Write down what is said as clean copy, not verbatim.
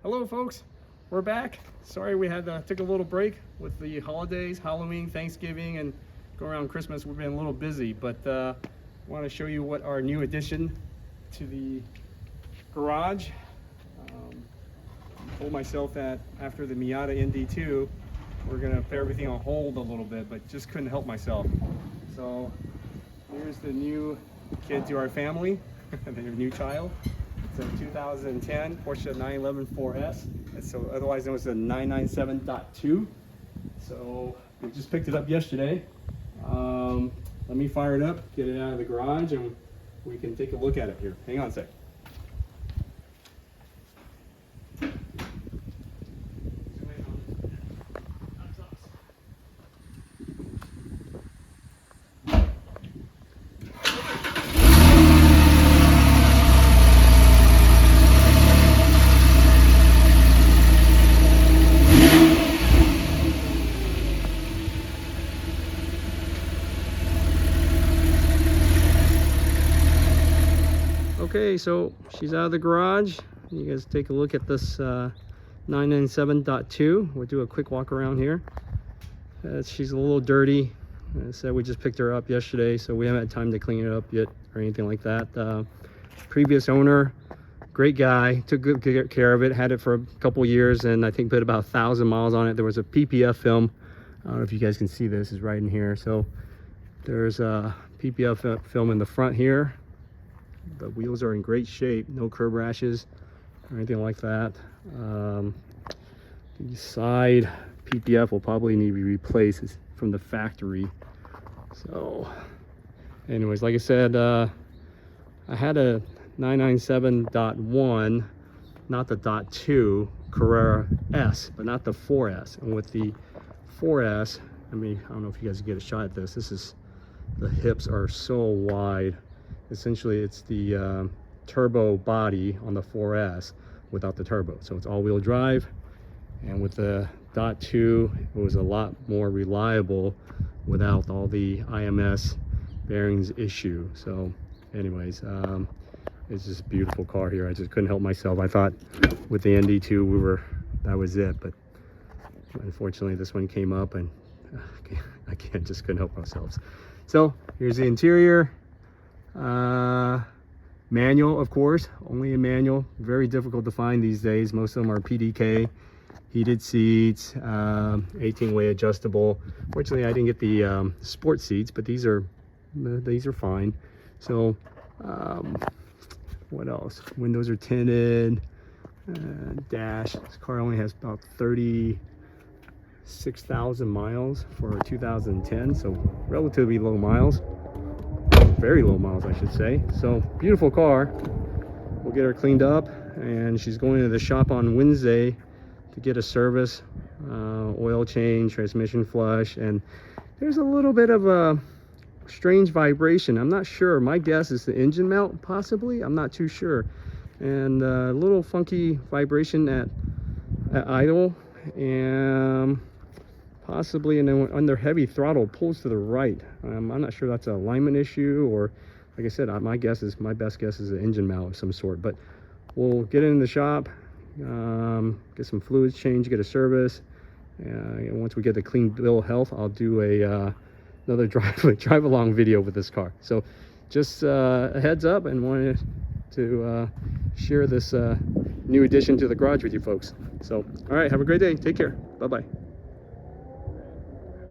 Hello folks, we're back. Sorry we had took a little break with the holidays, Halloween, Thanksgiving, and go around Christmas. We've been a little busy, but I want to show you what our new addition to the garage. I told myself that after the Miata ND2 we're gonna put everything on hold a little bit, but just couldn't help myself. So here's the new kid to our family, the new child. It's a 2010 Porsche 911 4S. It's so otherwise known as the 997.2. So we just picked it up yesterday. Let me fire it up, get it out of the garage, and we can take a look at it here. Hang on a sec. Okay, so she's out of the garage. You guys take a look at this 997.2. We'll do a quick walk around here. She's a little dirty. As I said, we just picked her up yesterday, so we haven't had time to clean it up yet or anything like that. Previous owner, great guy, took good care of it, had it for a couple years, and I think put about 1,000 miles on it. There was a PPF film. I don't know if you guys can see this, is right in here. So there's a PPF film in the front here. The wheels are in great shape, no curb rashes or anything like that. The side PPF will probably need to be replaced from the factory. So anyways, like I said, I had a 997.1, not the .2 Carrera S, but not the 4S. And with the 4S, I mean, I don't know if you guys can get a shot at this. This is, the hips are so wide. Essentially, it's the turbo body on the 4S without the turbo. So it's all-wheel drive. And with the .2, it was a lot more reliable without all the IMS bearings issue. So anyways, it's just a beautiful car here. I just couldn't help myself. I thought with the ND2, that was it. But unfortunately, this one came up and just couldn't help ourselves. So here's the interior. Manual, of course, only a manual. Very difficult to find these days. Most of them are PDK, heated seats, 18-way adjustable. Fortunately, I didn't get the sport seats, but these are fine. So what else? Windows are tinted. Dash. This car only has about 36,000 miles for 2010, so relatively low miles. Very low miles, I should say. So beautiful car. We'll get her cleaned up, and she's going to the shop on Wednesday to get a service, oil change, transmission flush, and there's a little bit of a strange vibration. I'm not sure. My guess is the engine mount, possibly. I'm not too sure. And a little funky vibration at idle, and possibly under heavy throttle pulls to the right. I'm not sure that's an alignment issue, or like I said, my best guess is an engine mount of some sort. But we'll get it in the shop, get some fluids changed, get a service, and once we get the clean bill of health, I'll do another drive along video with this car. So just a heads up, and wanted to share this new addition to the garage with you folks. So all right, have a great day, take care, bye bye.